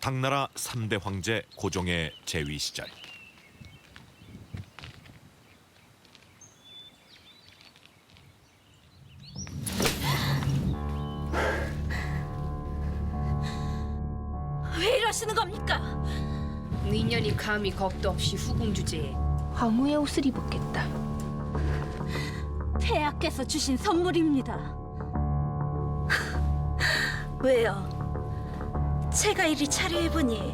당나라 3대 황제 고종의 재위 시절. 왜 이러시는 겁니까? 인연이 감히 겁도 없이 후궁 주제에 황후의 옷을 입었겠다. 폐하께서 주신 선물입니다. 왜요? 제가 이리 차려입으니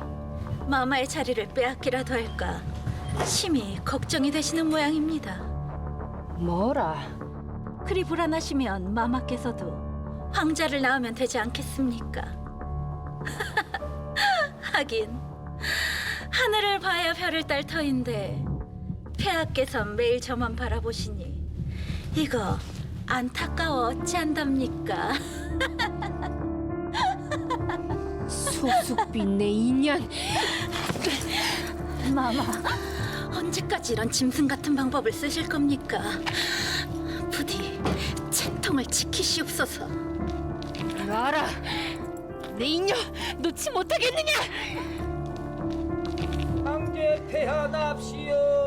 마마의 자리를 빼앗기라도 할까 심히 걱정이 되시는 모양입니다. 뭐라? 그리 불안하시면 마마께서도 황자를 낳으면 되지 않겠습니까? 하긴 하늘을 봐야 별을 딸 터인데 폐하께서 매일 저만 바라보시니 이거 안타까워 어찌한답니까? 소숙비 내 인연. 마마, 언제까지 이런 짐승 같은 방법을 쓰실 겁니까? 부디 채통을 지키시옵소서. 알아. 내 인연 놓지 못하겠느냐? 황제 폐하 납시오.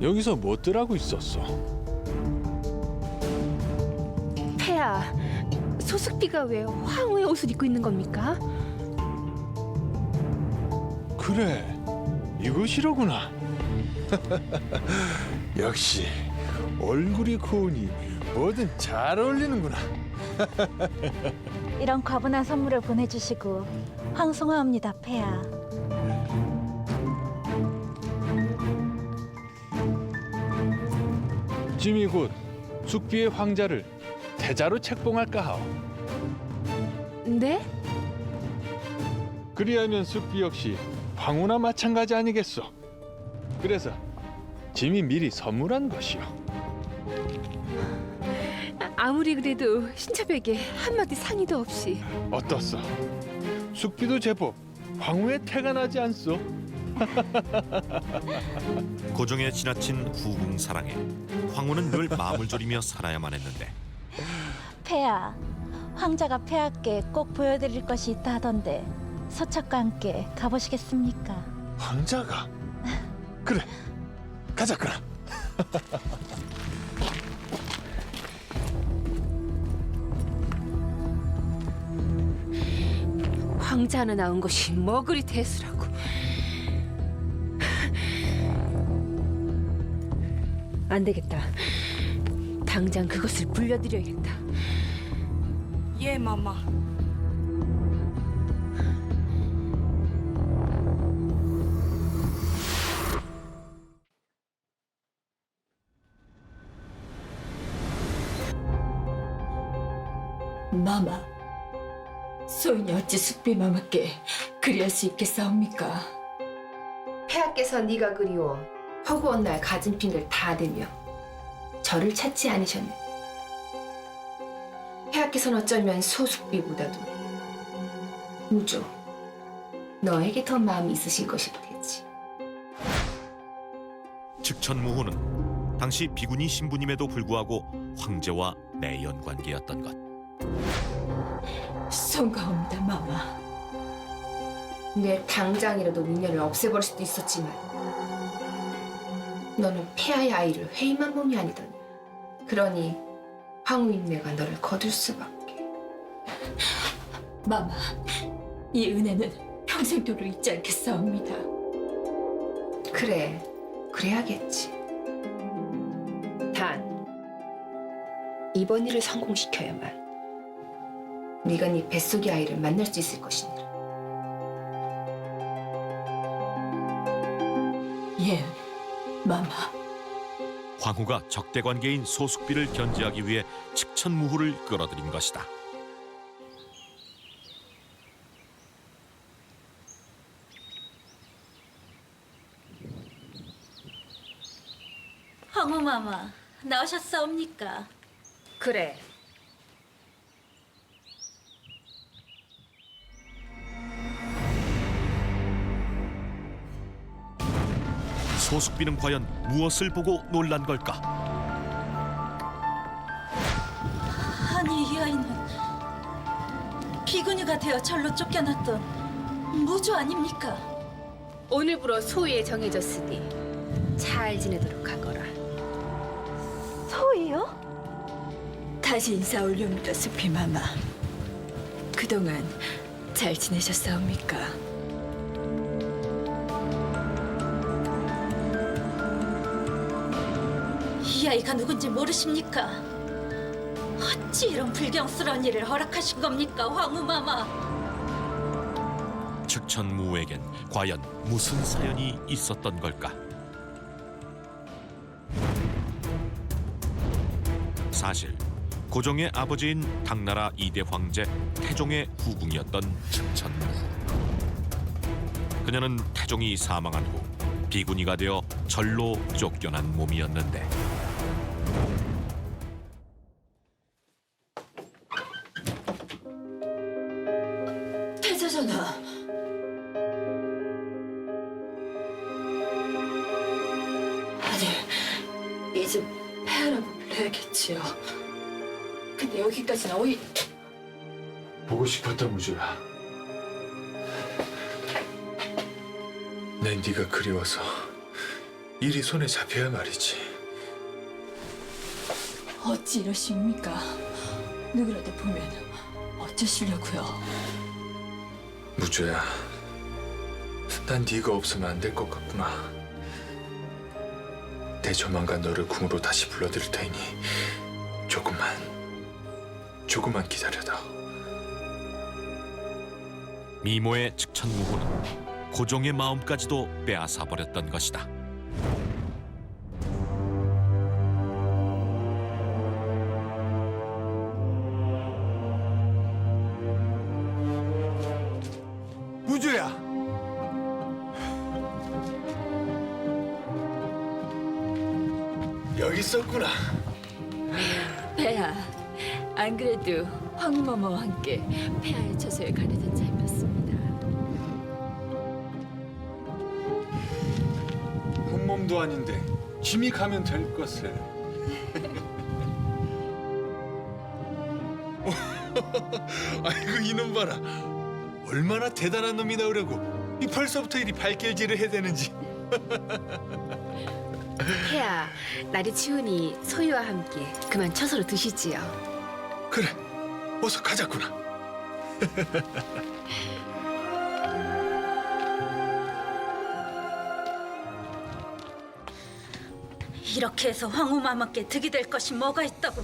여기서 뭐들 하고 있었어? 폐하, 소숙비가 왜 황후의 옷을 입고 있는 겁니까? 그래, 이것이로구나. 역시 얼굴이 고우니 뭐든 잘 어울리는구나. 이런 과분한 선물을 보내주시고 황송하옵니다, 폐하. 짐이 곧 숙비의 황자를 태자로 책봉할까 하오. 네? 그리하면 숙비 역시 황후나 마찬가지 아니겠소. 그래서 짐이 미리 선물한 것이오. 아무리 그래도 신첩에게 한마디 상의도 없이. 어떻소? 숙비도 제법 황후의 태가 나지 않소? 고종의 지나친 후궁 사랑에 황후는 늘 마음을 졸이며 살아야만 했는데 폐하, 황자가 폐하께 꼭 보여드릴 것이 있다 하던데 서척과 함께 가보시겠습니까? 황자가? 그래, 가자꾸나. 황자 하나 낳은 것이 뭐 그리 대수라고. 안 되겠다. 당장 그것을 불려드려야겠다. 예, 마마. 마마, 소인이 어찌 숙비 마마께 그리할 수 있겠사옵니까? 폐하께서 네가 그리워 허구한 날 가진 핀을 다 대며 저를 찾지 않으셨네. 폐하께서는 어쩌면 소숙비보다도 무조 너에게 더 마음이 있으신 것일 테지. 측천무후는 당시 비구니 신부님에도 불구하고 황제와 내연 관계였던 것. 송가옵니다, 마마. 내 당장이라도 인연을 없애버릴 수도 있었지만 너는 폐하의 아이를 회의만 몸이 아니더니 그러니 황후인 내가 너를 거둘 수밖에. 마마, 이 은혜는 평생도록 잊지 않겠사옵니다. 그래, 그래야겠지. 단 이번 일을 성공시켜야만 네가 네 뱃속의 아이를 만날 수 있을 것이니라. 예, 마마. 황후가 적대 관계인 소숙비를 견제하기 위해 측천무후를 끌어들인 것이다. 황후마마, 나오셨사옵니까? 그래. 소숙비는 과연 무엇을 보고 놀란 걸까? 아니 이 아이는 비구니가 되어 절로 쫓겨났던 무주 아닙니까? 오늘부로 소위에 정해졌으니 잘 지내도록 하거라. 소희요? 다시 인사 올려옵니다, 수피 마마. 그동안 잘 지내셨사옵니까? 이 아이가 누군지 모르십니까? 어찌 이런 불경스러운 일을 허락하신 겁니까, 황후마마? 측천무후에겐 과연 무슨 사연이 있었던 걸까? 사실 고종의 아버지인 당나라 2대 황제 태종의 후궁이었던 측천무후. 그녀는 태종이 사망한 후 비구니가 되어 절로 쫓겨난 몸이었는데 태자전하. 아니, 이제 폐하라고 불러야겠지요. 근데 여기까지는 어이... 보고 싶었다 무주야. 난 네가 그리워서 일이 손에 잡혀야 말이지. 어찌 이러십니까? 누구라도 보면 어쩌시려고요? 무주야, 난 네가 없으면 안 될 것 같구나. 내 조만간 너를 궁으로 다시 불러들일 테니 조금만 기다려다. 미모의 측천무후는 고종의 마음까지도 빼앗아 버렸던 것이다. 무주야, 여기 있었구나. 폐하, 안 그래도 황후마마와 함께 폐하의 처소에 가려던 참이었습니다. 한 몸도 아닌데 짐이 가면 될 것을. 아이고 이놈 봐라. 얼마나 대단한 놈이 나오려고 이 벌써부터 이리 발길질을 해대는지. 폐하, 날이 추우니 소위와 함께 그만 처소로 드시지요. 그래, 어서 가자꾸나. 이렇게 해서 황후마마께 득이 될 것이 뭐가 있다고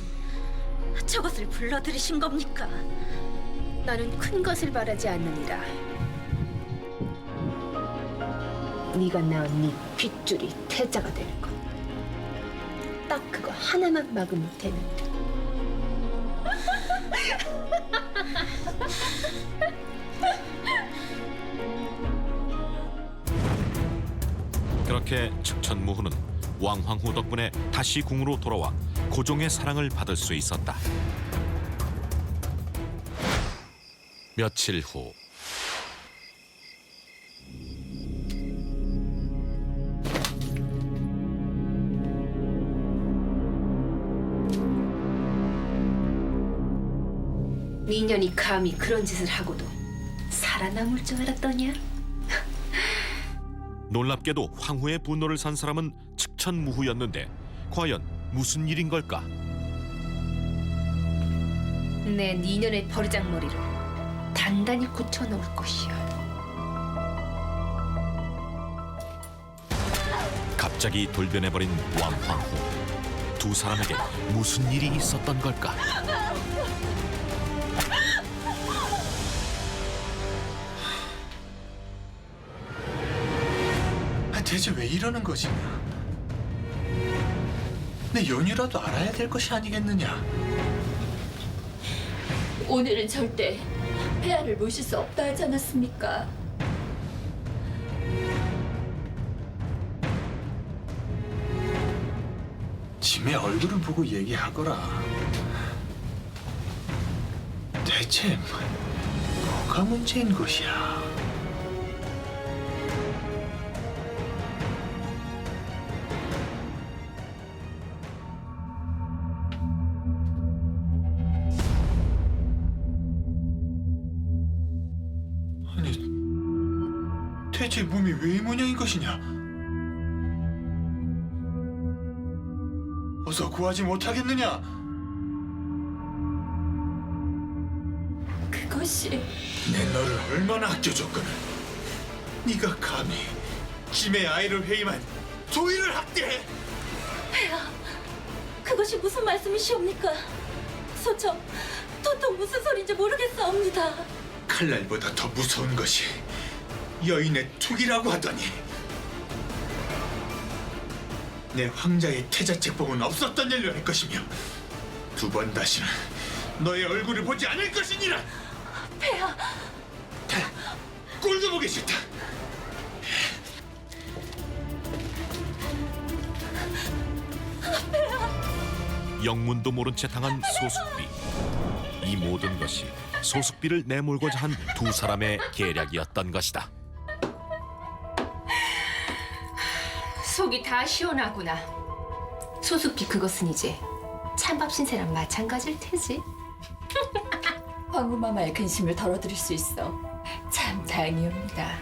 저것을 불러들이신 겁니까? 나는 큰 것을 바라지 않느니라. 네가 낳은 네 빗줄이 태자가 될 것. 딱 그거 하나만 막으면 되는데. 그렇게 측천무후는 왕황후 덕분에 다시 궁으로 돌아와 고종의 사랑을 받을 수 있었다. 며칠 후 미년이 감히 그런 짓을 하고도 살아남을 줄 알았더냐? 놀랍게도 황후의 분노를 산 사람은 측천무후였는데 과연 무슨 일인 걸까? 내 니년의 버르장머리를 단단히 고쳐놓을 것이야. 갑자기 돌변해버린 왕황후. 두 사람에게 무슨 일이 있었던 걸까? 대체 왜 이러는 것이냐? 내 연유라도 알아야 될 것이 아니겠느냐? 오늘은 절대 폐하를 모실 수 없다 하지 않았습니까? 짐의 얼굴을 보고 얘기하거라. 대체 뭐가 문제인 것이야? 대체 몸이 왜 이 모양인 것이냐? 어서 구하지 못하겠느냐? 그것이 내 너를 얼마나 아껴줬거늘. 네가 감히 짐의 아이를 회임한 소희를 학대해? 그것이 무슨 말씀이시옵니까? 소청, 도통 무슨 소리인지 모르겠사옵니다. 칼날보다 더 무서운 것이 여인의 투기라고 하더니 내 황자의 태자책봉은 없었던 일로 할 것이며 두 번 다시는 너의 얼굴을 보지 않을 것이니라. 폐하, 꼴도 보기 싫다. 영문도 모른 채 당한 소숙비. 이 모든 것이 소숙비를 내몰고자 한 두 사람의 계략이었던 것이다. 속이 다 시원하구나. 소숙비 그것은 이제 찬밥 신세랑 마찬가지일 테지. 황후마마의 근심을 덜어드릴 수 있어 참 다행이옵니다.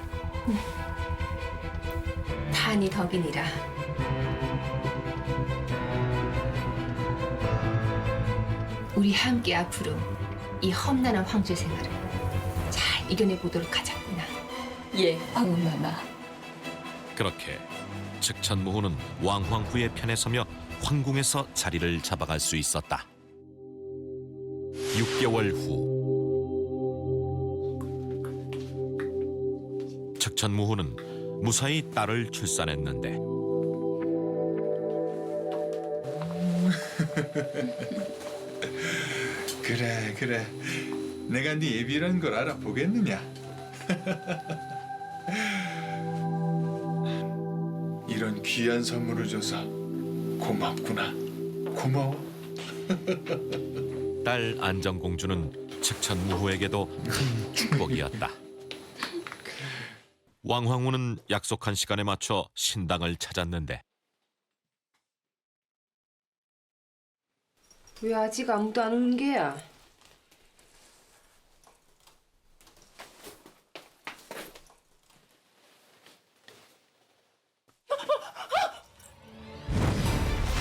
단이 덕이니라. 우리 함께 앞으로 이 험난한 황제 생활을 잘 이겨내 보도록 하자꾸나. 예, 황후마마. 그렇게 측천무후는 왕황후의 편에 서며 황궁에서 자리를 잡아갈 수 있었다. 6개월 후 측천무후는 무사히 딸을 출산했는데 그래. 내가 네 애비라는 걸 알아보겠느냐? 이런 귀한 선물을 줘서 고맙구나. 고마워. 딸 안정공주는 측천무후에게도 큰 축복이었다. 왕황후는 약속한 시간에 맞춰 신당을 찾았는데 왜 아직 아무도 안 오는 게야?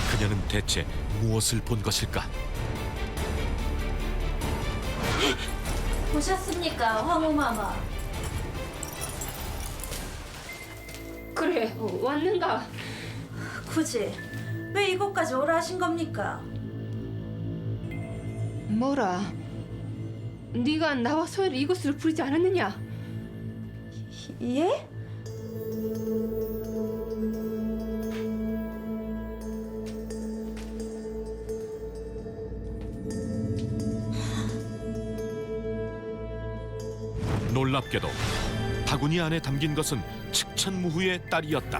그녀는 대체 무엇을 본 것일까? 보셨습니까, 황후마마? 그래, 왔는가? 굳이 왜 이곳까지 오라 하신 겁니까? 뭐라? 네가 나와 소희를 이곳으로 부르지 않았느냐? 예? 놀랍게도 바구니 안에 담긴 것은 측천무후의 딸이었다.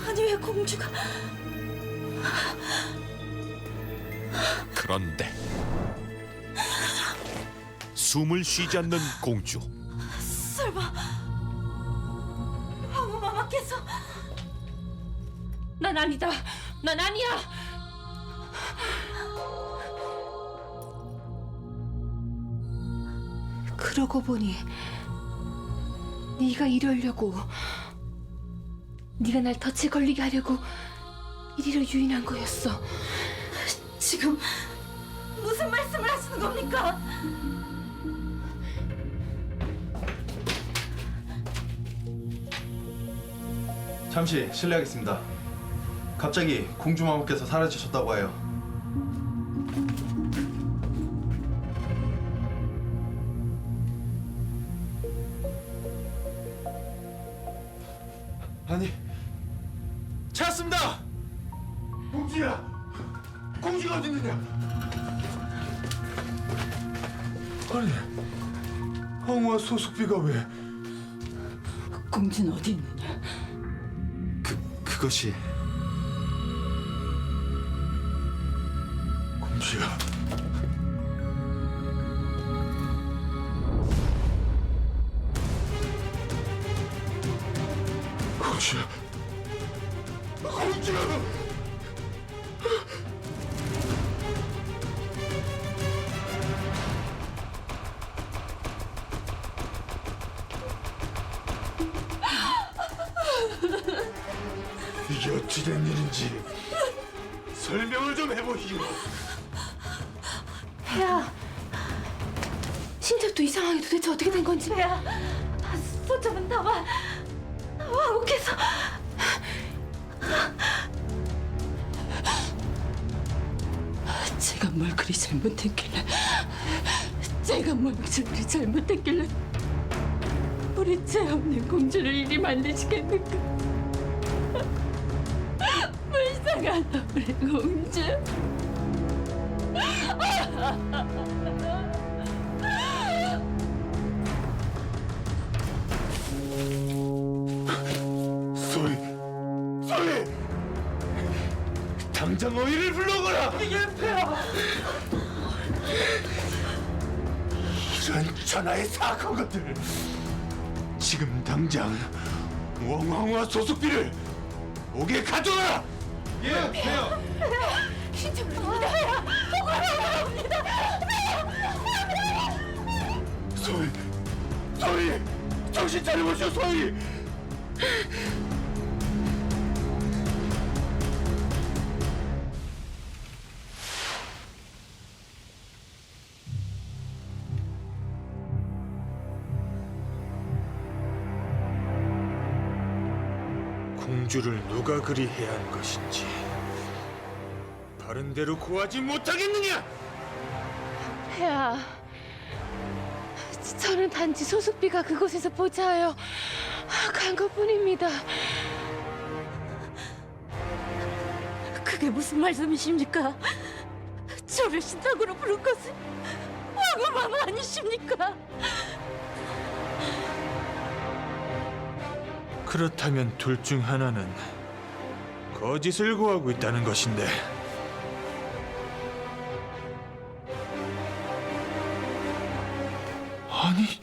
아니 왜 공주가... 그런데 숨을 쉬지 않는 공주. 설마 황후마마께서... 난 아니다. 난 아니야. 그러고 보니 네가 이러려고, 네가 날 덫에 걸리게 하려고 이리로 유인한 거였어. 지금 무슨 말씀을 하시는 겁니까? 잠시 실례하겠습니다. 갑자기 공주마마께서 사라지셨다고 해요. 아니, 찾았습니다. 공주야, 공주가 어디 있느냐? 아니, 황후와 소숙비가 왜? 공주는 어디 있느냐? 그것이 공주야. 공주야. 공주야. 이게 어찌된 일인지 설명을 좀 해보시오. 혜야, 신적도 이상하게 도대체 어떻게 된 건지. 야, 소점은 나와 욱해서. 제가 뭘 그리 잘못했길래 제가 뭘 그리 잘못했길래 우리 죄 없는 공주를 이리 말리시겠는가. 불쌍한 우리 공주. 소희, 소희! 당장 어이를 불러거라! 이런 천하의 사악한 것들! 지금 당장 왕왕과 소숙비를 옥에 가져와라! 예, 해요! 소희, 소희! 정신 차려보시오, 소희! 공주를 누가 그리 해야 할 것인지 바른 대로 구하지 못하겠느냐? 혜야, 저는 단지 소숙비가 그곳에서 보자하여 간 것뿐입니다. 그게 무슨 말씀이십니까? 저를 신당으로 부른 것은 왕후마마 아니십니까? 그렇다면 둘 중 하나는 거짓을 구하고 있다는 것인데 아니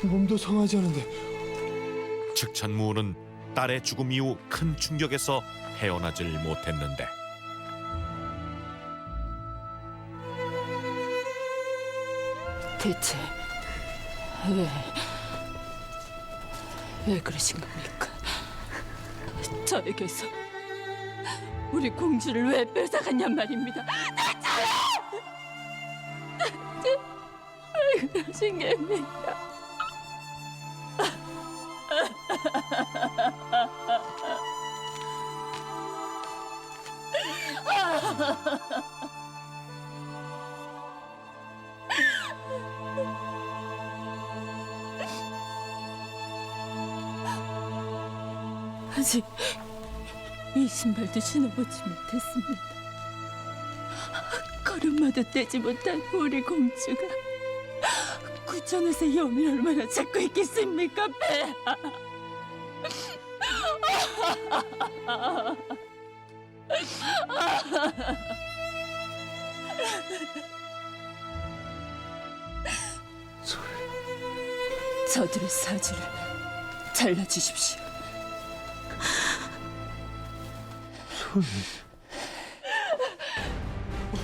몸도 성하지 않은데 측천무는 딸의 죽음 이후 큰 충격에서 헤어나질 못했는데 대체 왜 그러신 겁니까? 저에게서 우리 공주를 왜 뺏어갔냔 말입니다. 대체 왜 그러신 겁니까? 아직 이 신발도 신어보지 못했습니다. 걸음마도 떼지 못한 우리 공주가 구천에서 염이 얼마나 찾고 있겠습니까, 배? 저들의 사지를 잘라주십시오.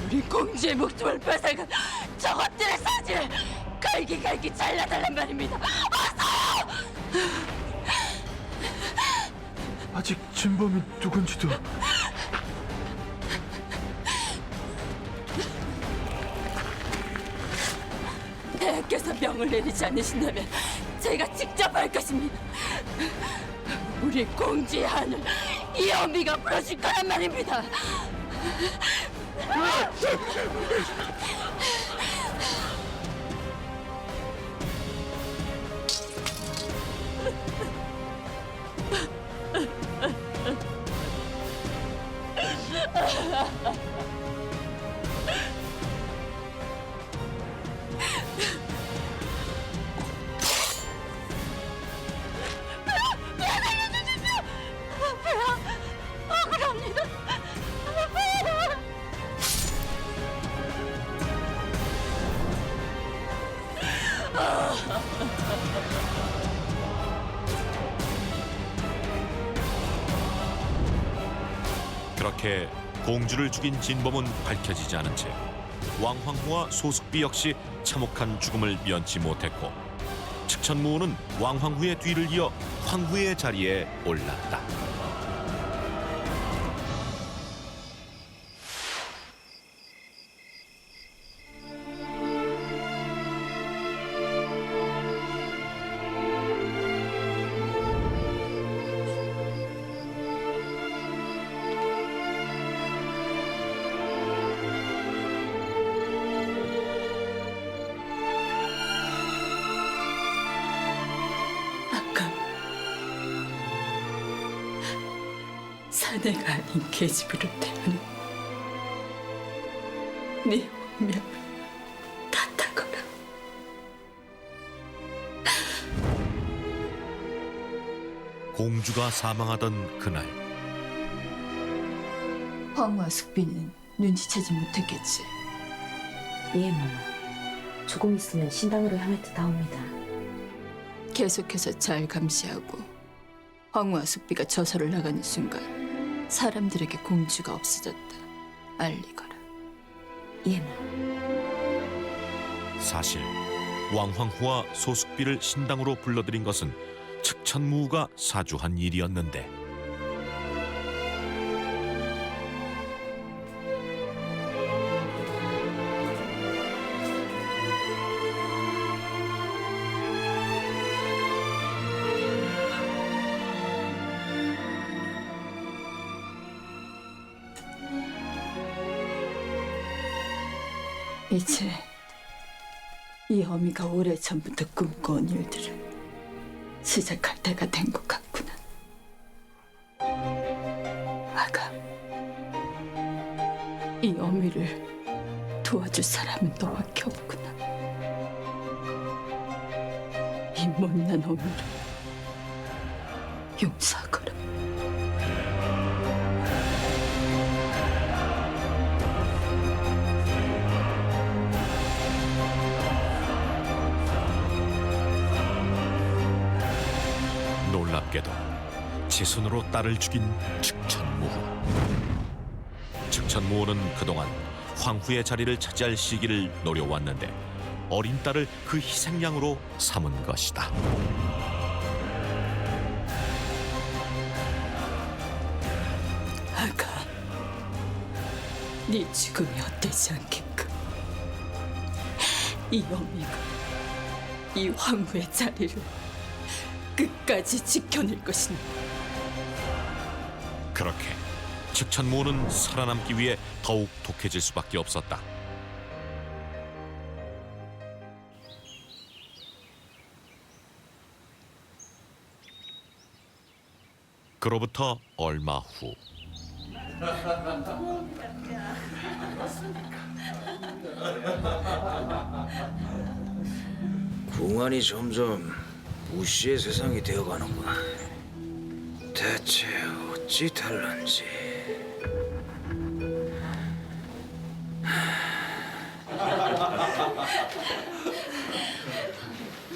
우리 공주의 목숨을 뺏어간 저것들의 사지를 갈기갈기 잘라달란 말입니다. 아직 진범이 누군지도 대학께서 명을 내리지 않으신다면 제가 직접 할 것입니다. 우리 공주의 한을 이 어미가 풀어줄 거란 말입니다. 억울합니다. 그렇게 공주를 죽인 진범은 밝혀지지 않은 채 왕황후와 소숙비 역시 참혹한 죽음을 면치 못했고 측천무호는 왕황후의 뒤를 이어 황후의 자리에 올랐다. 아까 사내가 아닌 계집으로 태어난 네 운명을 탓하거라. 공주가 사망하던 그날 황후와 숙비는 눈치채지 못했겠지. 예, 마마. 조금 있으면 신당으로 향할 듯하옵니다. 계속해서 잘 감시하고 황후와 숙비가 저서를 나가는 순간 사람들에게 공주가 없어졌다 알리거라. 예, 마마. 사실 왕황후와 소숙비를 신당으로 불러들인 것은 측천무후가 사주한 일이었는데 이제 이 어미가 오래전부터 꿈꿔온 일들을 시작할 때가 된 것 같구나. 아가, 이 어미를 도와줄 사람은 너밖에 없구나. 이 못난 어미를 용서하거라. 놀랍게도 제 손으로 딸을 죽인 측천무후. 측천무후는 그동안 황후의 자리를 차지할 시기를 노려왔는데 어린 딸을 그 희생양으로 삼은 것이다. 아가, 네 죽음이 헛되지 않게끔 이 어미가 이 황후의 자리를 끝까지 지켜낼 것이니. 그렇게 측천무후는 살아남기 위해 더욱 독해질 수밖에 없었다. 그로부터 얼마 후 궁안이 점점 무시의 세상이 되어가는구나. 대체 어찌 탈런지.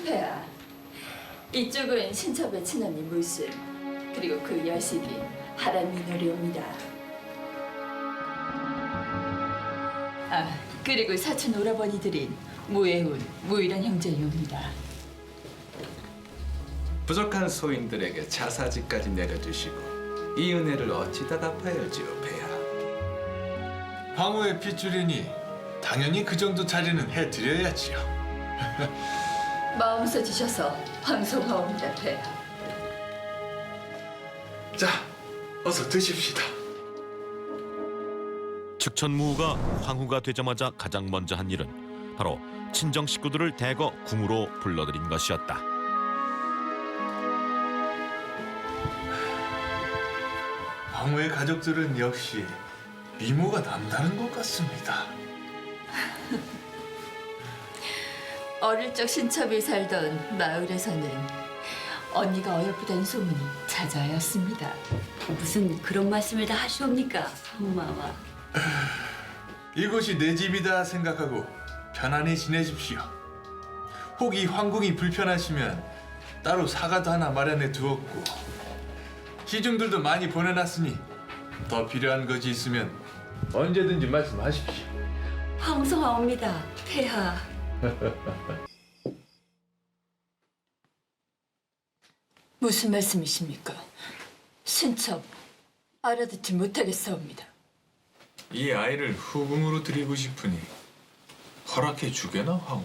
폐하, 이쪽은 신첩의 친언니 무술, 그리고 그 여식이 하라미노리옵니다. 아, 그리고 사촌 오라버니들인 무예훈, 무일한 형제이옵니다. 부족한 소인들에게 자사지까지 내려주시고 이 은혜를 어찌다 갚아야지요, 폐하. 황후의 핏줄이니 당연히 그 정도 자리는 해드려야지요. 마음 써주셔서 황송하옵니다, 폐하. 자, 어서 드십시다. 측천무후가 황후가 되자마자 가장 먼저 한 일은 바로 친정 식구들을 대거 궁으로 불러들인 것이었다. 황후의 가족들은 역시 미모가 남다른 것 같습니다. 어릴 적 신첩이 살던 마을에서는 언니가 어여쁘다는 소문이 자자하였습니다. 무슨 그런 말씀을 다 하시옵니까, 엄마와. 이곳이 내 집이다 생각하고 편안히 지내십시오. 혹이 황궁이 불편하시면 따로 사과도 하나 마련해 두었고 시중들도 많이 보내놨으니 더 필요한 것이 있으면 언제든지 말씀하십시오. 황송하옵니다, 폐하. 무슨 말씀이십니까? 신첩 알아듣지 못하겠사옵니다. 이 아이를 후궁으로 드리고 싶으니 허락해 주게나 황후.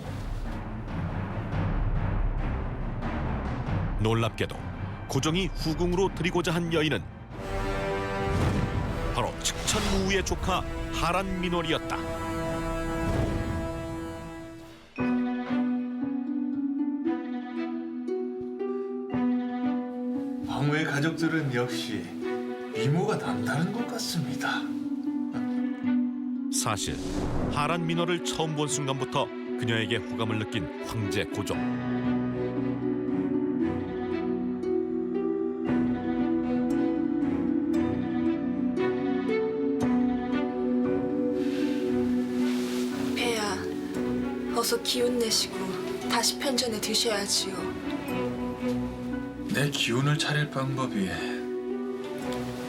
놀랍게도 고종이 후궁으로 드리고자 한 여인은 바로 측천무우의 조카 하란 민월이었다. 황후의 가족들은 역시 미모가 남다른 것 같습니다. 사실 하란 민월을 처음 본 순간부터 그녀에게 호감을 느낀 황제 고종. 폐하, 어서 기운 내시고 다시 편전에 드셔야지요. 내 기운을 차릴 방법이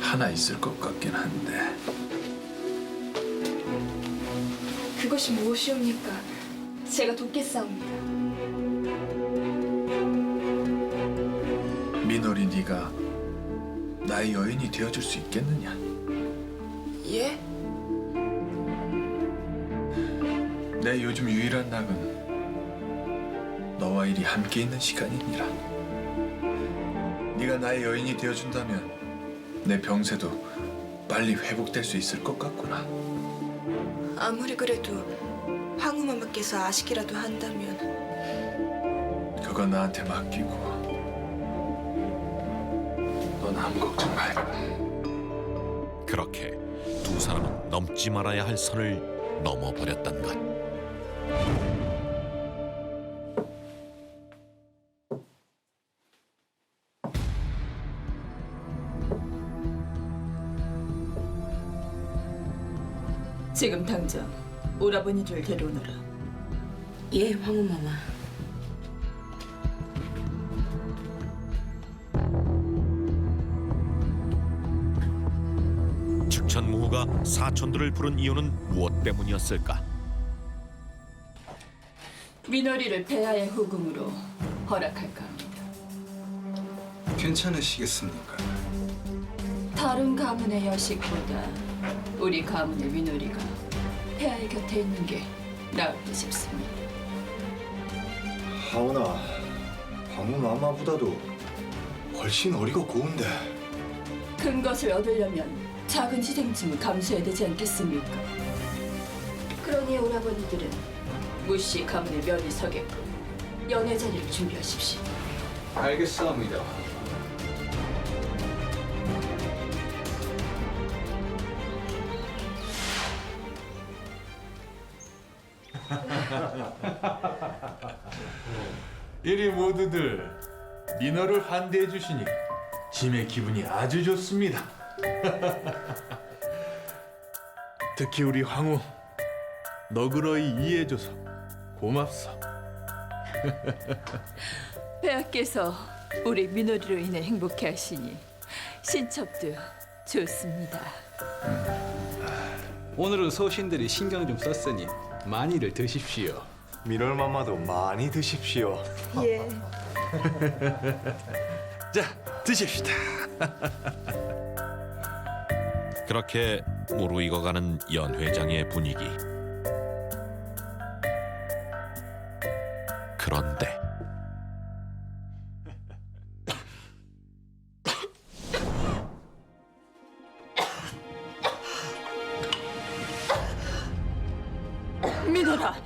하나 있을 것 같긴 한데. 그것이 무엇이옵니까? 제가 돕겠사옵니다. 민월이 네가 나의 여인이 되어줄 수 있겠느냐? 예? 내 요즘 유일한 낙은 너와 이리 함께 있는 시간이니라. 네가 나의 여인이 되어준다면 내 병세도 빨리 회복될 수 있을 것 같구나. 아무리 그래도 황후마마께서 아시기라도 한다면 그건 나한테 맡기고 넌 아무 걱정 말고. 그렇게 두 사람은 넘지 말아야 할 선을 넘어버렸단 것. 지금 당장 오라버니를 데려오너라. 예, 황후마마. 측천무후가 사촌들을 부른 이유는 무엇 때문이었을까? 민월이를 폐하의 후궁으로 허락할까 합니다. 괜찮으시겠습니까? 다른 가문의 여식보다 우리 가문의 민월이가 폐하의 곁에 있는 게 나을 듯 싶습니다. 하오나, 황후마마보다도 훨씬 어리고 고운데. 큰 것을 얻으려면 작은 희생쯤을 감수해야 되지 않겠습니까? 그러니 오라버니들은 무시 가문의 면이 서게끔 연애 자리를 준비하십시오. 알겠사옵니다. 이리 모두들 민호를 환대해 주시니 짐의 기분이 아주 좋습니다. 특히 우리 황후 너그러이 이해해줘서 고맙소. 폐하께서 우리 민호리로 인해 행복해 하시니 신첩도 좋습니다. 오늘은 소신들이 신경 좀 썼으니 많이들 드십시오. 민월마마도 많이 드십시오. 예. 자, 드십시다. 그렇게 무르익어가는 연회장의 분위기. 그런데 민호라,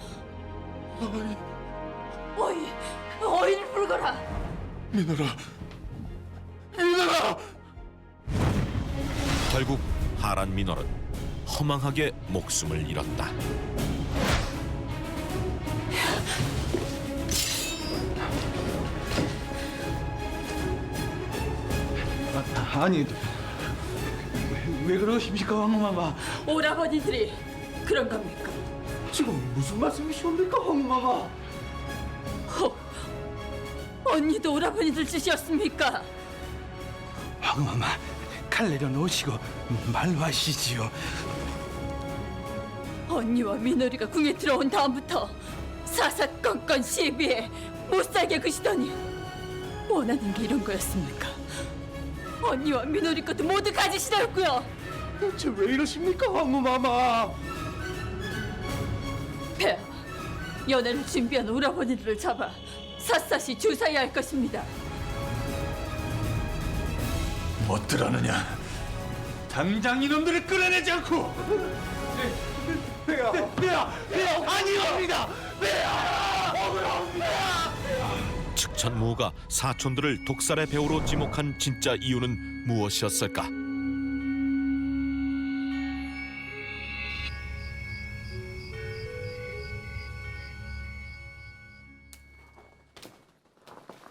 어인을 부르거라. 민호라. 결국 하란 민월은 허망하게 목숨을 잃었다. 아니, 왜 그러십니까, 황후마마? 오라버니들이 그런 겁니까? 지금 무슨 말씀이십니까, 황후마마? 언니도 오라버니들 짓이었습니까? 황후마마, 칼 내려놓으시고 말하시지요. 언니와 민호리가 궁에 들어온 다음부터 사사건건 시비에 못살게 그시더니 원하는 게 이런 거였습니까? 언니와 민호리 것도 모두 가지시라고요. 대체 왜 이러십니까, 황후마마? 폐하, 연애를 준비한 오라버니들을 잡아 샅샅이 조사해야 할 것입니다. 어떠라느냐? 당장 이놈들을 끌어내지 않고 배야, 아니옵니다. 측천무가 사촌들을 독살의 배우로 지목한 진짜 이유는 무엇이었을까?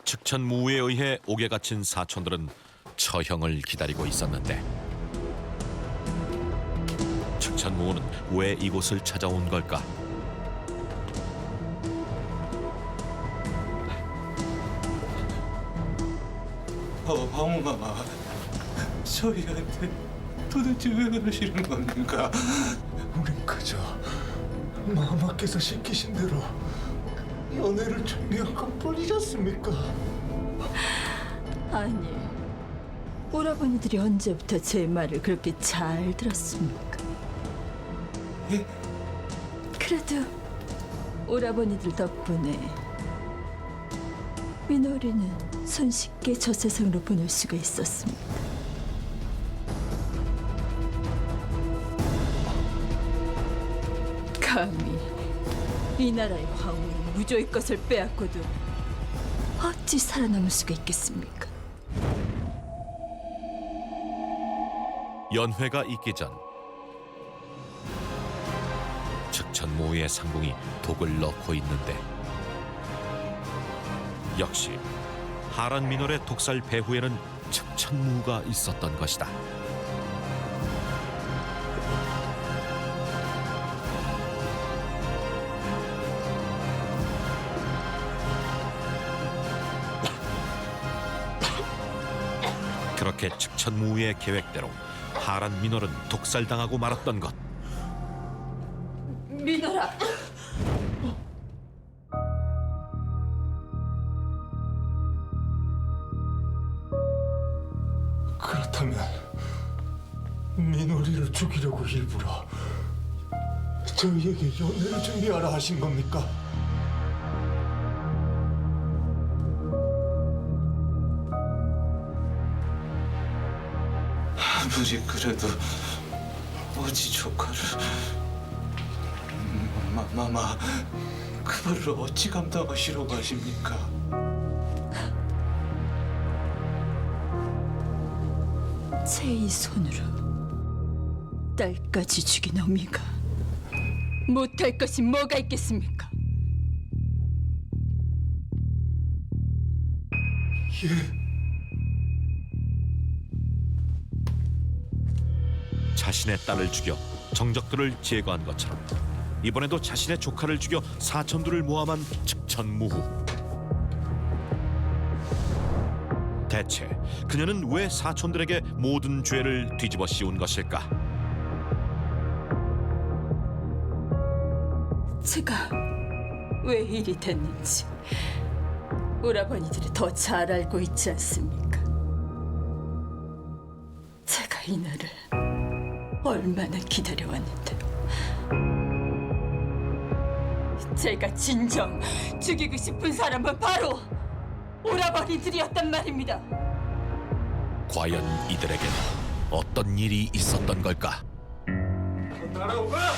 측천무에 의해 옥에 갇힌 사촌들은 처형을 기다리고 있었는데 측천무는 왜 이곳을 찾아온 걸까? 황후마마, 저희한테 도대체 왜 그러시는 겁니까? 우린 그저 마마께서 시키신 대로 연애를 준비한 것뿐이지 않습니까? 아니, 오라버니들이 언제부터 제 말을 그렇게 잘 들었습니까? 예? 그래도 오라버니들 덕분에 민호리는 손쉽게 저 세상으로 보낼 수가 있었습니다. 감히 이 나라의 황후는 무조의 것을 빼앗고도 어찌 살아남을 수가 있겠습니까? 연회가 있기 전 측천무의 상궁이 독을 넣고 있는데 역시 하란 민월의 독살 배후에는 측천무가 있었던 것이다. 그렇게 측천무의 계획대로 하란 민월은 독살당하고 말았던 것. 민호라! 그렇다면 민호리를 죽이려고 일부러 저희에게 연애를 준비하라 하신 겁니까? 아무리 그래도 어찌 조카를 마마 그거를 어찌 감당하시려고 하십니까? 제 이 손으로 딸까지 죽인 어미가 못할 것이 뭐가 있겠습니까? 자신의 딸을 죽여 정적들을 제거한 것처럼 이번에도 자신의 조카를 죽여 사촌들을 모함한 측천무후. 대체 그녀는 왜 사촌들에게 모든 죄를 뒤집어 씌운 것일까? 제가 왜 일이 됐는지 오라버니들이 더 잘 알고 있지 않습니까? 제가 이 날을 얼마나 기다려왔는데요. 제가 진정 죽이고 싶은 사람은 바로 오라버니들이었단 말입니다. 과연 이들에게는 어떤 일이 있었던 걸까? 따라오거라.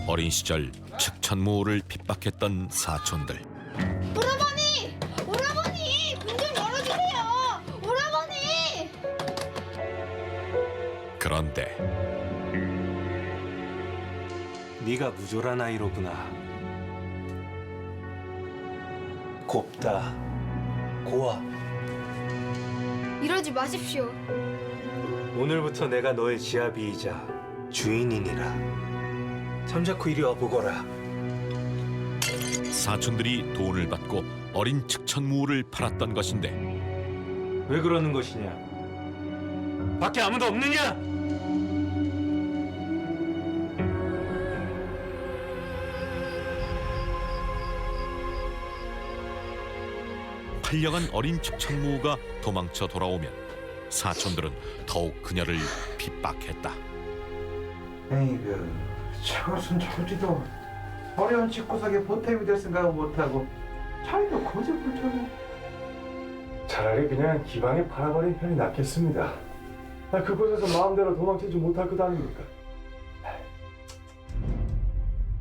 어린 시절 측천무를 핍박했던 사촌들. 오라버니! 오라버니! 문 좀 열어주세요! 오라버니! 그런데 네가 무졸한 아이로구나. 곱다, 고와. 이러지 마십시오. 오늘부터 내가 너의 지아비이자 주인이니라. 잠자코 이리 와 보거라. 사촌들이 돈을 받고 어린 측천무를 팔았던 것인데 왜 그러는 것이냐? 밖에 아무도 없느냐? 팔려간 어린 측천무가 도망쳐 돌아오면 사촌들은 더욱 그녀를 핍박했다. 에이그 저것은 저지도 어려운 집구석에 보탬이 될 생각을 못하고 자기도 거짓부터고. 차라리 그냥 기방에 팔아버린 편이 낫겠습니다. 그곳에서 마음대로 도망치지 못할 것 아닙니까?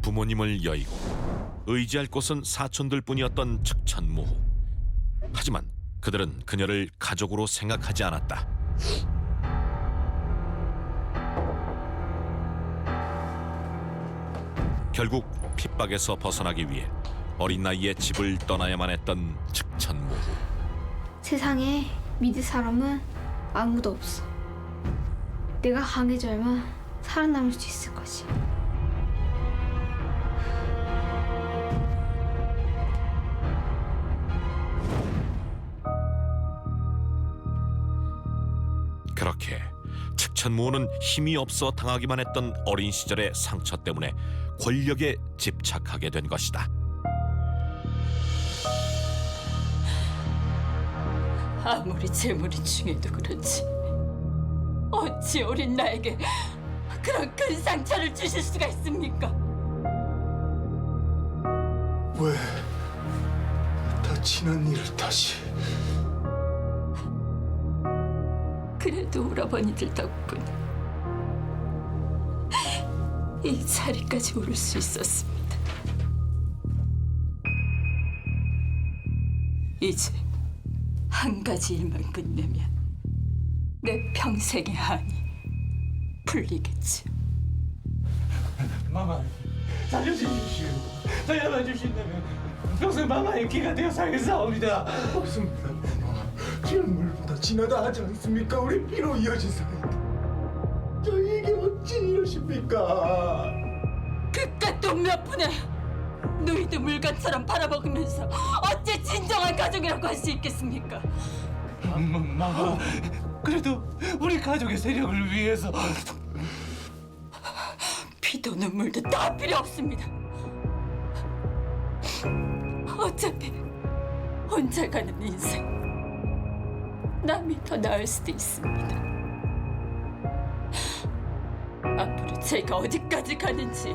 부모님을 여의고 의지할 곳은 사촌들뿐이었던 측천무. 하지만 그들은 그녀를 가족으로 생각하지 않았다. 결국 핍박에서 벗어나기 위해 어린 나이에 집을 떠나야만 했던 측천무. 세상에 믿을 사람은 아무도 없어. 내가 강해져야만 살아남을 수 있을 거지. 그렇게 측천무는 힘이 없어 당하기만 했던 어린 시절의 상처 때문에 권력에 집착하게 된 것이다. 아무리 재물이 중요해도 그런지 어찌 어린 나에게 그런 큰 상처를 주실 수가 있습니까? 왜 다 지난 일을 다시? 그래도 오라버니들 덕분 이 자리까지 오를 수 있었습니다. 이제 한 가지 일만 끝내면 내 평생의 한이 풀리겠지. 마마 살려주십시오. 살려봐 주신다면 평생 마마의 기가 되어 살겠사옵니다. 없습니다. 지난 물보다 진하다 하지 않습니까? 우리 피로 이어진 사이. 저희에게 어찌 이러십니까? 그깟 돈 몇 푼에 너희도 물건처럼 팔아먹으면서 어찌 진정한 가족이라고 할 수 있겠습니까? 마마, 그래도 우리 가족의 세력을 위해서 피도 눈물도 다 필요 없습니다. 어차피 혼자 가는 인생 남이 더 나을 수도 있습니다. 앞으로 제가 어디까지 가는지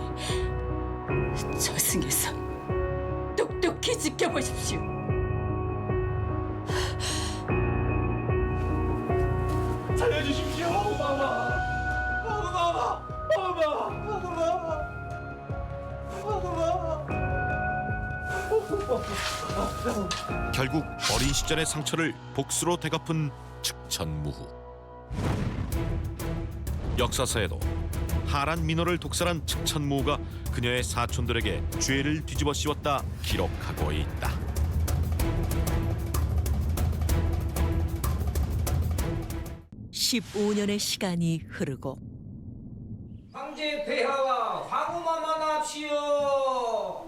저승에서 똑똑히 지켜보십시오. 살려주십시오, 마마. 마마. 결국 어린 시절의 상처를 복수로 되갚은 측천무후. 역사서에도 하란 민호를 독살한 측천무후가 그녀의 사촌들에게 죄를 뒤집어 씌웠다 기록하고 있다. (15년의) 시간이 흐르고 황제 폐하와 황후마마 납시오.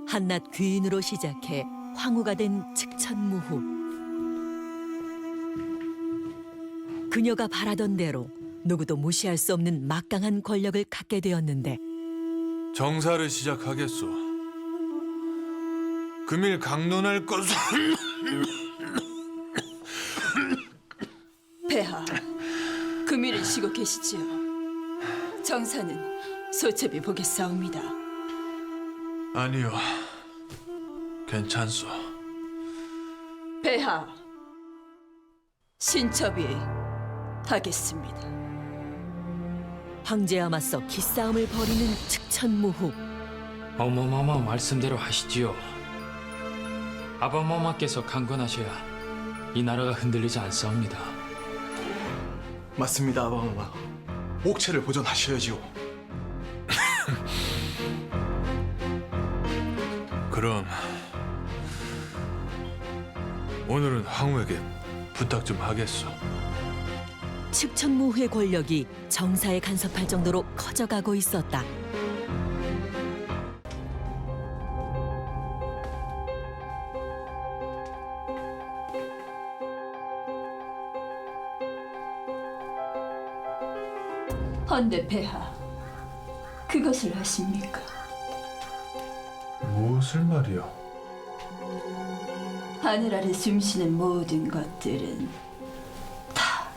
한낱 귀인으로 시작해 황후가 된 측천무후. 그녀가 바라던 대로 누구도 무시할 수 없는 막강한 권력을 갖게 되었는데 정사를 시작하겠소. 금일 강론할 것은 폐하, 금일을 쉬고 계시지요. 정사는 소첩이 보겠사옵니다. 아니요, 괜찮소. 폐하, 신첩이 하겠습니다. 황제와 맞서 기싸움을 벌이는 측천무후. 어머마마 말씀대로 하시지요. 아바마마께서 강건하셔야 이 나라가 흔들리지 않사옵니다. 맞습니다, 아바마마. 옥체를 보존하셔야지요. 그럼 오늘은 황후에게 부탁 좀 하겠소. 측천무후의 권력이 정사에 간섭할 정도로 커져가고 있었다. 헌데 폐하, 그것을 하십니까? 무엇을 말이오? 하늘 아래 숨쉬는 모든 것들은 다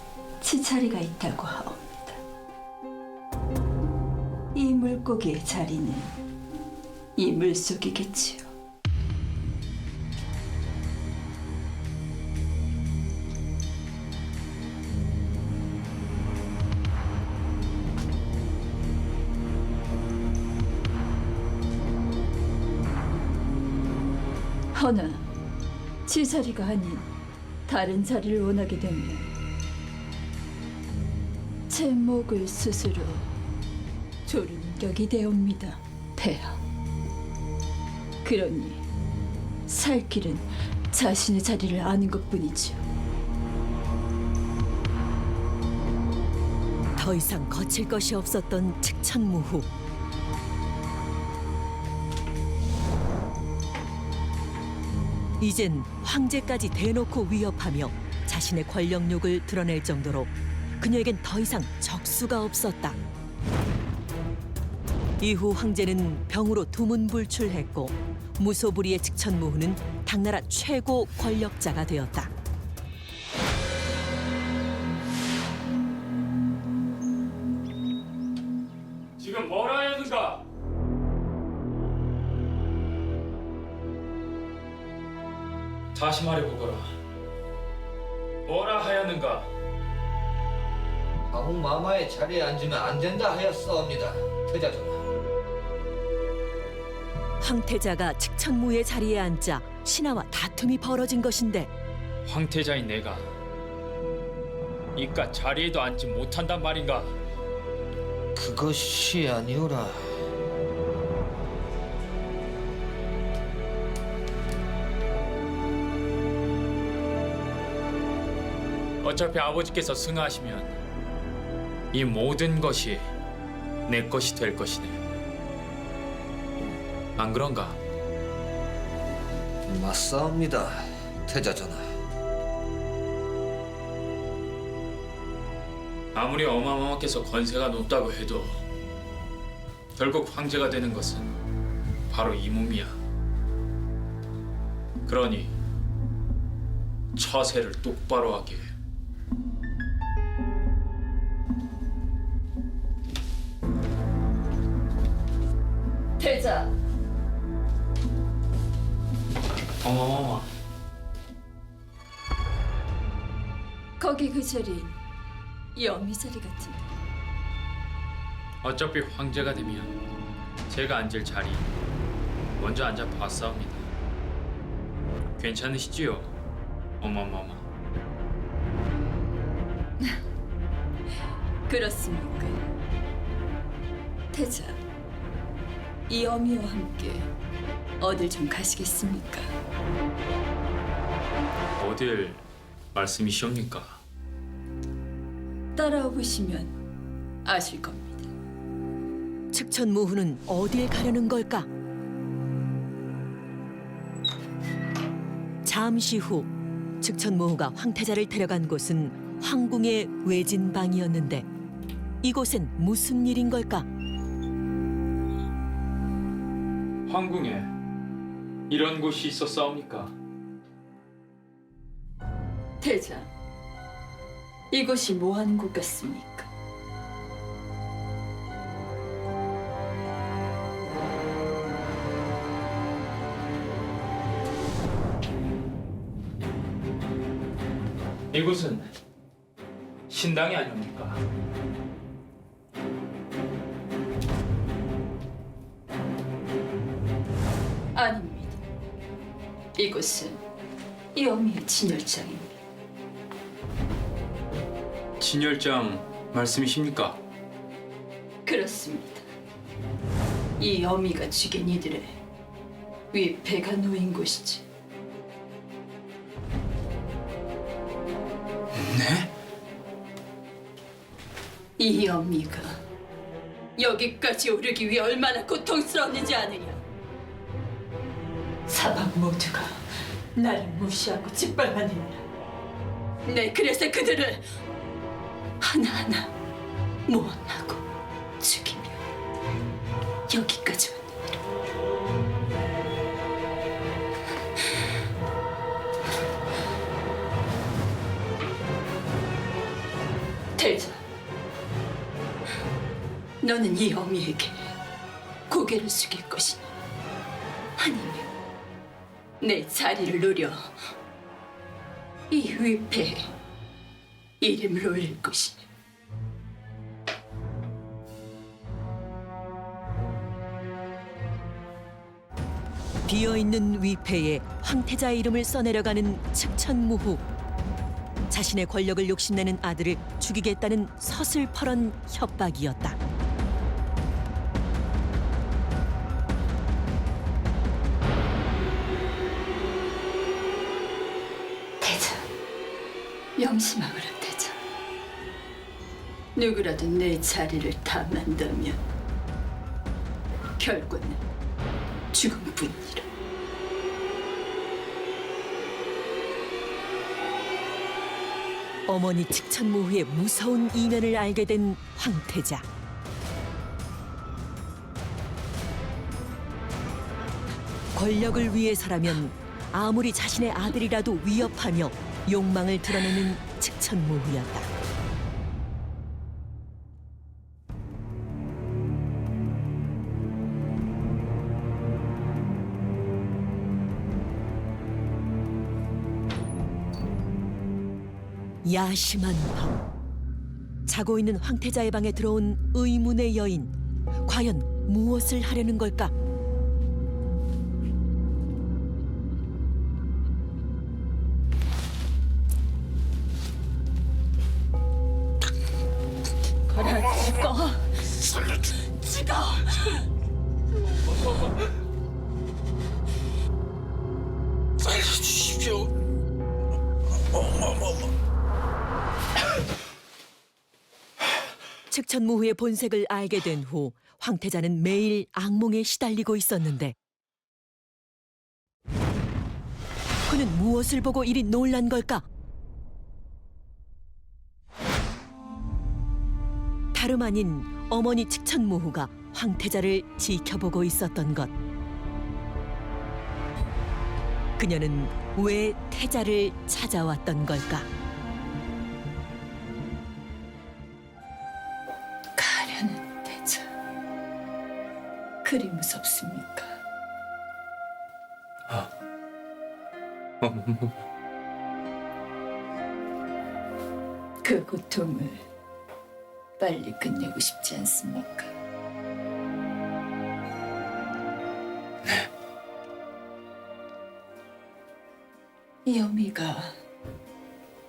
지자리가 있다고 하옵니다. 이 물고기의 자리는 이 물속이겠지요. 허나 지자리가 아닌 다른 자리를 원하게 되면 제 목을 스스로 조르는 격이 되옵니다, 폐하. 그러니 살 길은 자신의 자리를 아는 것뿐이지요. 더 이상 거칠 것이 없었던 측천무후. 이젠 황제까지 대놓고 위협하며 자신의 권력욕을 드러낼 정도로 그녀에겐 더 이상 적수가 없었다. 이후 황제는 병으로 두문불출했고 무소불위의 측천무후는 당나라 최고 권력자가 되었다. 지금 뭐라 하였는가? 다시 말해보거라. 뭐라 하였는가? 황후 마마의 자리에 앉으면 안 된다 하였사옵니다. 태자전하. 황태자가 측천무후의 자리에 앉자 신하와 다툼이 벌어진 것인데 황태자인 내가 이깟 자리에도 앉지 못한단 말인가? 그것이 아니오라. 어차피 아버지께서 승하하시면 이 모든 것이 내 것이 될 것이네. 안 그런가? 맞사옵니다, 태자전하. 아무리 어마마마께서 권세가 높다고 해도 결국 황제가 되는 것은 바로 이 몸이야. 그러니 처세를 똑바로 하게. 태자. 어마마마. 거기 그 자리 여미 자리 같은데. 어차피 황제가 되면 제가 앉을 자리 먼저 앉아 봤사옵니다. 괜찮으시지요, 어마마마? 그렇습니까? 태자, 이 어미와 함께 어딜 좀 가시겠습니까? 어딜 말씀이시옵니까? 따라와 보시면 아실 겁니다. 측천무후는 어딜 가려는 걸까? 잠시 후 측천무후가 황태자를 데려간 곳은 황궁의 외진방이었는데 이곳엔 무슨 일인 걸까? 황궁에 이런 곳이 있었사옵니까? 태자, 이곳이 뭐하는 곳 같습니까? 이곳은 신당이 아닙니까? 아닙니다. 이곳은 이 어미의 진열장입니다. 진열장 말씀이십니까? 그렇습니다. 이 어미가 죽인 이들의 위패가 놓인 곳이지. 네? 이 어미가 여기까지 오르기 위해 얼마나 고통스러웠는지 아느냐? 사방 모두가 나를 무시하고 짓밟았느냐? 네, 그래서 그들을 하나하나 모함하고 죽이며 여기까지 왔느니라. 대자, 너는 이 어미에게 고개를 숙일 것이냐? 아니면 내 자리를 노려 이 위패에 이름을 올릴 것이냐? 비어있는 위패에 황태자의 이름을 써내려가는 측천무후. 자신의 권력을 욕심내는 아들을 죽이겠다는 서슬퍼런 협박이었다. 대자, 명심하거라 대자. 누구라도 내 자리를 탐한다면 결과는 죽음뿐이라. 어머니 측천무후의 무서운 이면을 알게 된 황태자. 권력을 위해서라면 아무리 자신의 아들이라도 위협하며 욕망을 드러내는 측천무후였다. 야심한 밤, 자고 있는 황태자의 방에 들어온 의문의 여인. 과연 무엇을 하려는 걸까? 가라, 죽어! 죽어! 살려주십시오. 측천무후의 본색을 알게 된 후 황태자는 매일 악몽에 시달리고 있었는데 그는 무엇을 보고 이리 놀란 걸까? 다름 아닌 어머니 측천무후가 황태자를 지켜보고 있었던 것. 그녀는 왜 태자를 찾아왔던 걸까? 가련한 태자, 그리 무섭습니까? 그 고통을 빨리 끝내고 싶지 않습니까? 네. 이 어미가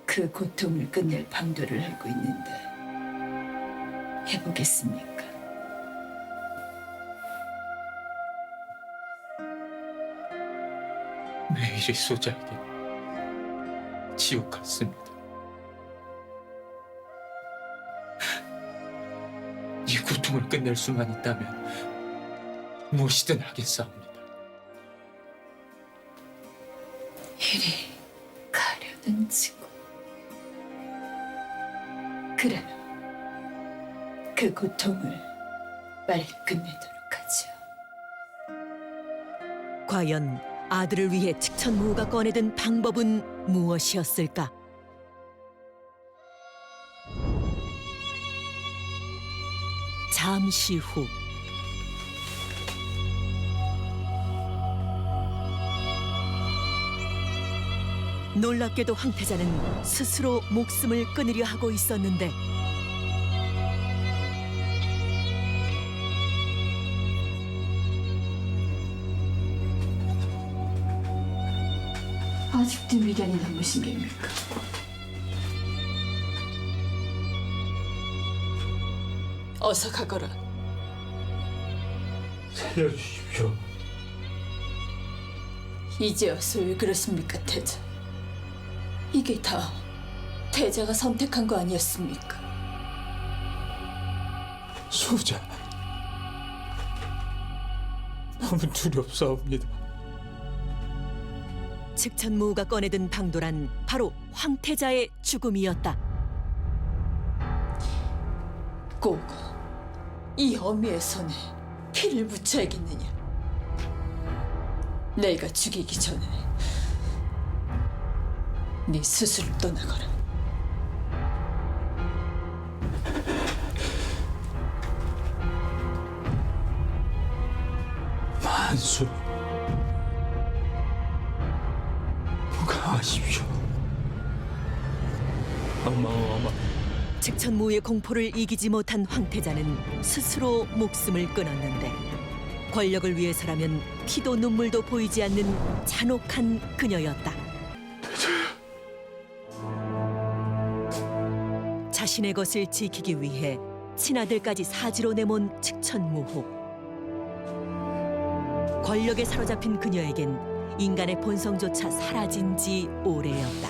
그 고통을 끝낼 방도를 알고 있는데 해보겠습니까? 매일이 소자에게 지옥 같습니다. 이 고통을 끝낼 수만 있다면 무엇이든 하겠사옵니다. 이리 가려는 지고 그래, 그 고통을 빨리 끝내도록 하지요. 과연 아들을 위해 측천무후가 꺼내든 방법은 무엇이었을까? 잠시 후 놀랍게도 황태자는 스스로 목숨을 끊으려 하고 있었는데 아직도 미련이 남으신 게입니까? 어서 가거라. 살려주십시오. 이제 와서 왜 그러십니까, 태자? 이게 다 태자가 선택한 거 아니었습니까? 소자, 너무 두렵사옵니다. 측천무후가 꺼내든 방도란 바로 황태자의 죽음이었다. 꼭 이 어미의 손에 피를 묻혀야겠느냐? 내가 죽이기 전에 네 스스로 떠나거라. 만수, 가십시오. 어마어마. 측천무후의 공포를 이기지 못한 황태자는 스스로 목숨을 끊었는데 권력을 위해서라면 피도 눈물도 보이지 않는 잔혹한 그녀였다. 자신의 것을 지키기 위해 친아들까지 사지로 내몬 측천무후. 권력에 사로잡힌 그녀에겐 인간의 본성조차 사라진 지 오래였다.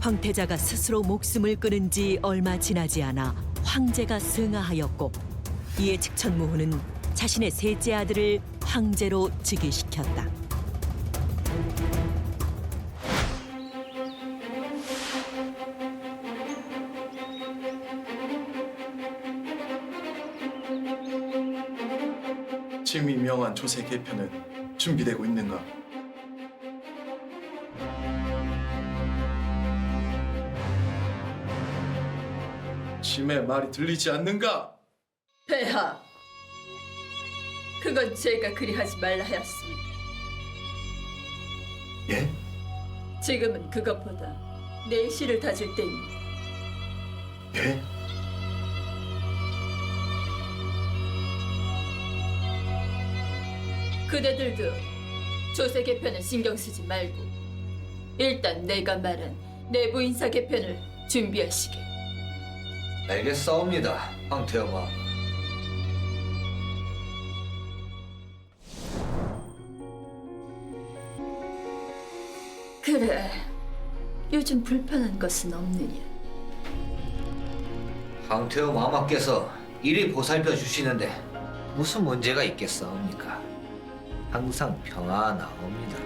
황태자가 스스로 목숨을 끊은 지 얼마 지나지 않아 황제가 승하하였고 이에 측천무후는 자신의 셋째 아들을 황제로 즉위시켰다. 짐이 명한 조세 개편은 준비되고 있는가? 짐의 말이 들리지 않는가? 폐하, 그건 제가 그리하지 말라 하였습니다. 예? 지금은 그것보다 내실을 다질 때입니다. 예? 그대들도 조세 개편은 신경 쓰지 말고 일단 내가 말한 내부 인사 개편을 준비하시게. 알겠사옵니다, 황태엄아. 그래, 요즘 불편한 것은 없느냐? 황태엄 마마께서 이리 보살펴 주시는데 무슨 문제가 있겠사옵니까? 항상 평안하옵니다.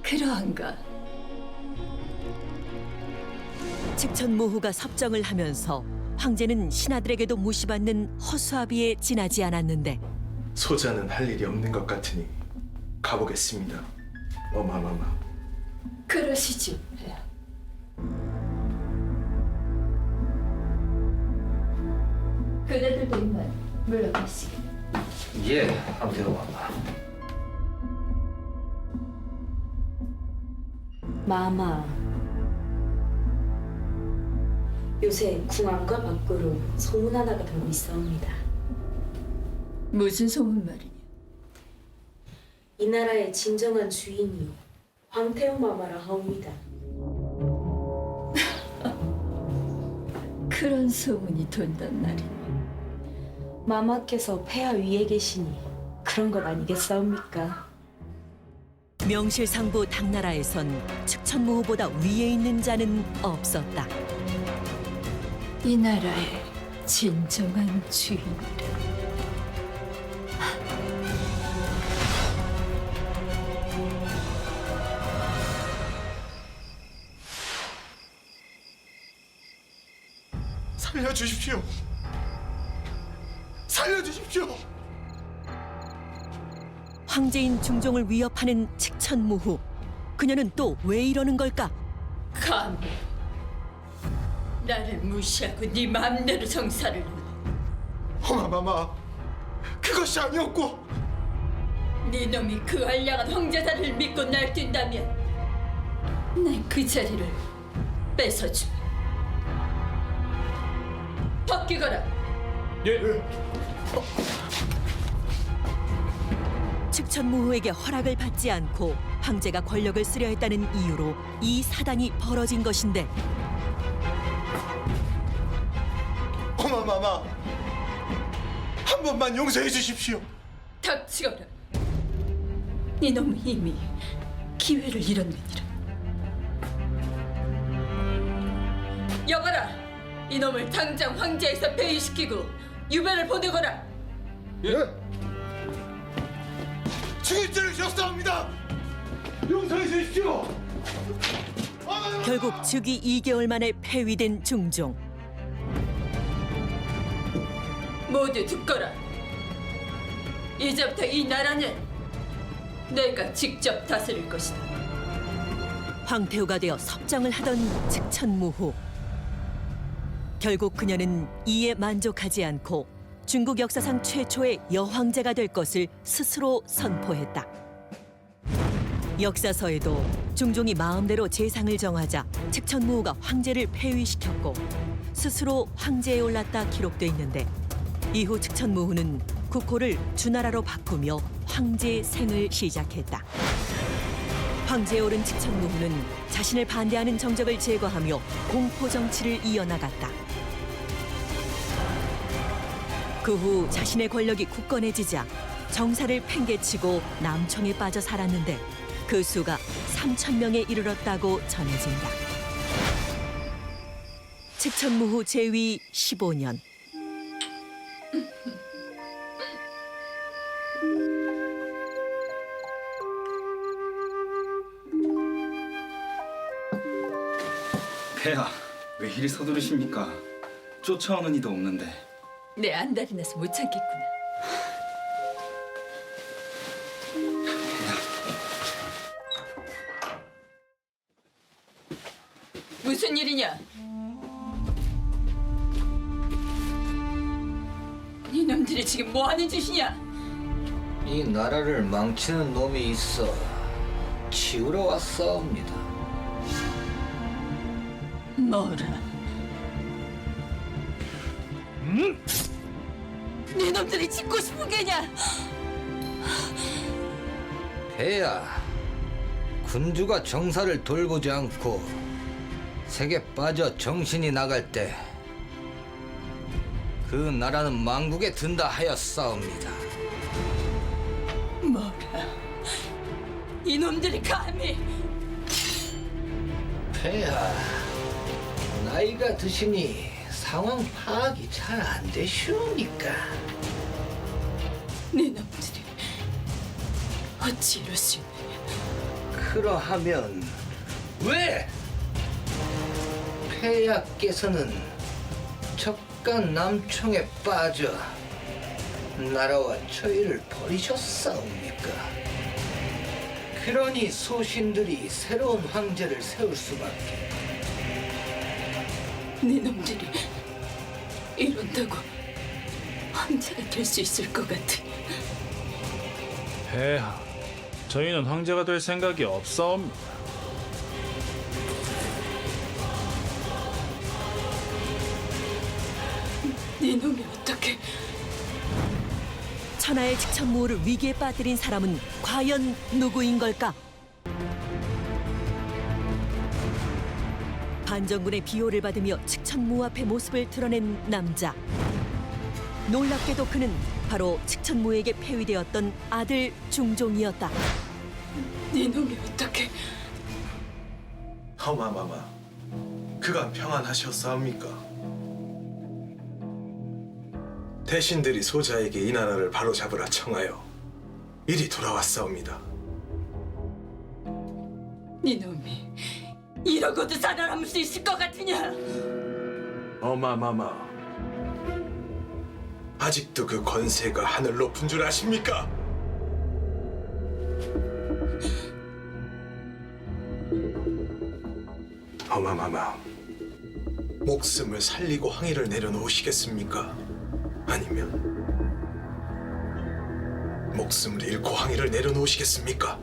그러한가? 측천무후가 섭정을 하면서 황제는 신하들에게도 무시받는 허수아비에 지나지 않았는데 소자는 할 일이 없는 것 같으니 가보겠습니다. 어마마마. 그러시죠, 폐하. 그대들도 이만 물러가시게. 예, 황태엄 마마. 마마, 요새 궁안과 밖으로 소문 하나가 돌고 있사옵니다. 무슨 소문 말이냐? 이 나라의 진정한 주인이 황태우 마마라 하옵니다. 그런 소문이 돈단 말이냐? 마마께서 폐하 위에 계시니 그런 것 아니겠사옵니까? 명실상부 당나라에선 측천무후보다 위에 있는 자는 없었다. 이 나라의 진정한 주인이라. 살려주십시오. 살려주십시오. 황제인 중종을 위협하는 측천무후. 그녀는 또 왜 이러는 걸까? 감히 나를 무시하고 네 마음대로 정사를 놓네. 허마마마, 그것이 아니었고 네 놈이 그 알량한 황제사를 믿고 날뛴다면 난 그 자리를 뺏어주마. 벗기거라. 예. 측천무후에게 허락을 받지 않고 황제가 권력을 쓰려 했다는 이유로 이 사단이 벌어진 것인데 어마마마, 한 번만 용서해 주십시오. 닥치거라. 이놈은 이미 기회를 잃었느니라. 여봐라. 이놈을 당장 황제에서 폐위시키고 유배를 보내거라. 예. 죽일 죄를 지었사옵니다. 용서해 주십시오. 결국 즉위 2개월 만에 폐위된 중종. 모두 듣거라. 이제부터 이 나라는 내가 직접 다스릴 것이다. 황태후가 되어 섭정을 하던 측천무후. 결국 그녀는 이에 만족하지 않고 중국 역사상 최초의 여황제가 될 것을 스스로 선포했다. 역사서에도 중종이 마음대로 재상을 정하자 측천무후가 황제를 폐위시켰고 스스로 황제에 올랐다 기록돼 있는데 이후 측천무후는 국호를 주나라로 바꾸며 황제의 생을 시작했다. 황제에 오른 측천무후는 자신을 반대하는 정적을 제거하며 공포 정치를 이어나갔다. 그 후 자신의 권력이 굳건해지자 정사를 팽개치고 남청에 빠져 살았는데 그 수가 3,000명에 이르렀다고 전해진다. 측천무후 제위 15년. 폐하, 왜 이리 서두르십니까? 쫓아오는 이도 없는데. 내 안달이 나서 못 참겠구나. 무슨 일이냐? 이놈들이 지금 뭐 하는 짓이냐? 이 나라를 망치는 놈이 있어 치우러 왔사옵니다. 뭐라? 니놈들이 짓고 싶은 게냐? 폐하, 군주가 정사를 돌보지 않고 색에 빠져 정신이 나갈 때 그 나라는 망국에 든다 하였사옵니다. 뭐라? 이놈들이 감히? 폐하, 나이가 드시니 상황 파악이 잘 안 되시옵니까? 니놈들이 어찌 이럴 수 있느냐? 그러하면 왜 폐하께서는 적간 남청에 빠져 나라와 저희를 버리셨사옵니까? 그러니 소신들이 새로운 황제를 세울 수밖에. 니놈들이 이런다고 황제가 될 수 있을 것 같으냐? 폐하, 저희는 황제가 될 생각이 없사옵니다. 니놈이 어떻게? 천하의 측천무후를 위기에 빠뜨린 사람은 과연 누구인 걸까? 반정군의 비호를 받으며 측천무후 앞에 모습을 드러낸 남자. 놀랍게도 그는 바로 측천무후에게 폐위되었던 아들 중종이었다. 니놈이 어떻게? 어마마마, 그간 평안하셨사옵니까? 대신들이 소자에게 이 나라를 바로잡으라 청하여 이리 돌아왔사옵니다. 니놈이 이러고도 살아남을 수 있을 것 같으냐? 어마마마, 아직도 그 권세가 하늘 높은 줄 아십니까? 어마마마, 목숨을 살리고 황위를 내려놓으시겠습니까? 아니면 목숨을 잃고 황위를 내려놓으시겠습니까?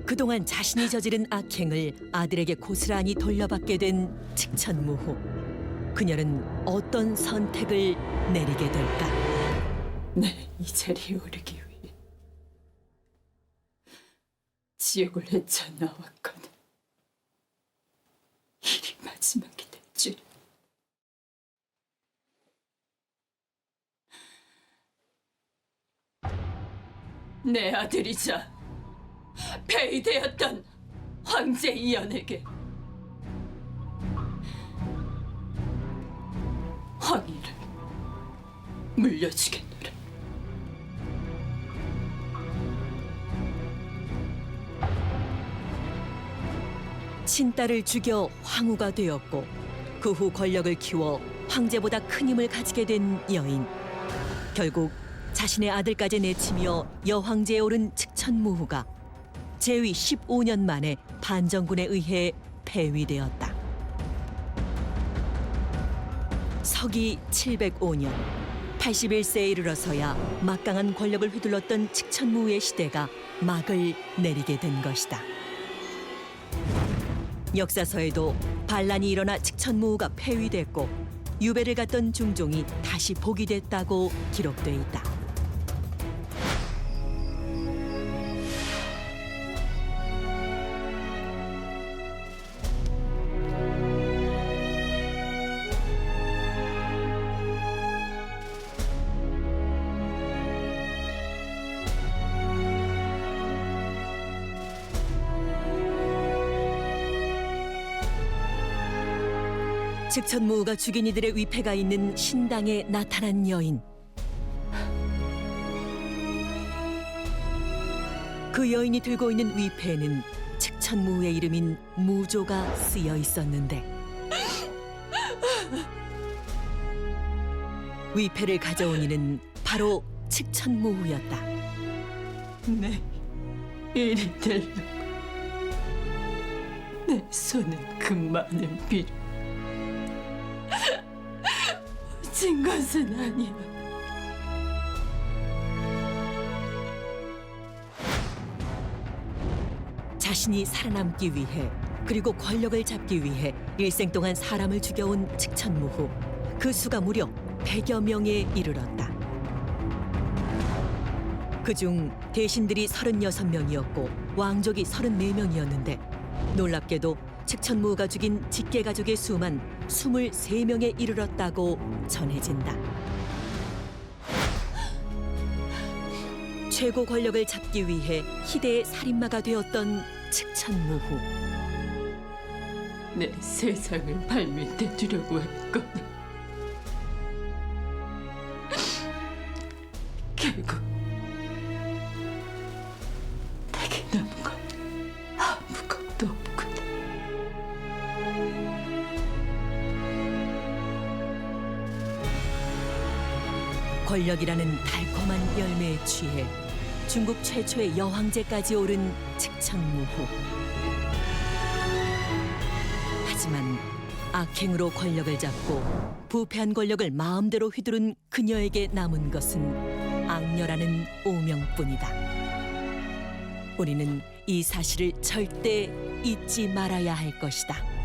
그동안 자신이 저지른 악행을 아들에게 고스란히 돌려받게 된 측천무후. 그녀는 어떤 선택을 내리게 될까? 네, 이 자리에 오르기 위해 지옥을 헤쳐나왔거든. 일이 마지막이 될 줄. 내 아들이자 폐위되었던 황제 이연에게 황위를 물려주겠노라. 친딸을 죽여 황후가 되었고 그 후 권력을 키워 황제보다 큰 힘을 가지게 된 여인. 결국 자신의 아들까지 내치며 여황제에 오른 측천무후가 재위 15년 만에 반정군에 의해 폐위되었다. 서기 705년 81세에 이르러서야 막강한 권력을 휘둘렀던 측천무후의 시대가 막을 내리게 된 것이다. 역사서에도 반란이 일어나 측천무후가 폐위됐고 유배를 갔던 중종이 다시 복위 됐다고 기록돼 있다. 측천무후가 죽인 이들의 위패가 있는 신당에 나타난 여인. 그 여인이 들고 있는 위패에는 측천무후의 이름인 무조가 쓰여 있었는데 위패를 가져온 이는 바로 측천무후였다. 내 일이 되려고 내 손은 그 많은 비를 진 것은 아니야. 자신이 살아남기 위해 그리고 권력을 잡기 위해 일생 동안 사람을 죽여온 측천무후. 그 수가 무려 100여 명에 이르렀다. 그중 대신들이 36명이었고 왕족이 34명이었는데 놀랍게도 측천무후가 죽인 직계 가족의 수만 23명에 이르렀다고 전해진다. 최고 권력을 잡기 위해 희대의 살인마가 되었던 측천무후. 내 세상을 발밑에 두려고 했거든. 결국 내게 남은 건 아무것도 없구나. 권력이라는 달콤한 열매에 취해 중국 최초의 여황제까지 오른 측천무후. 하지만 악행으로 권력을 잡고 부패한 권력을 마음대로 휘두른 그녀에게 남은 것은 악녀라는 오명뿐이다. 우리는 이 사실을 절대 잊지 말아야 할 것이다.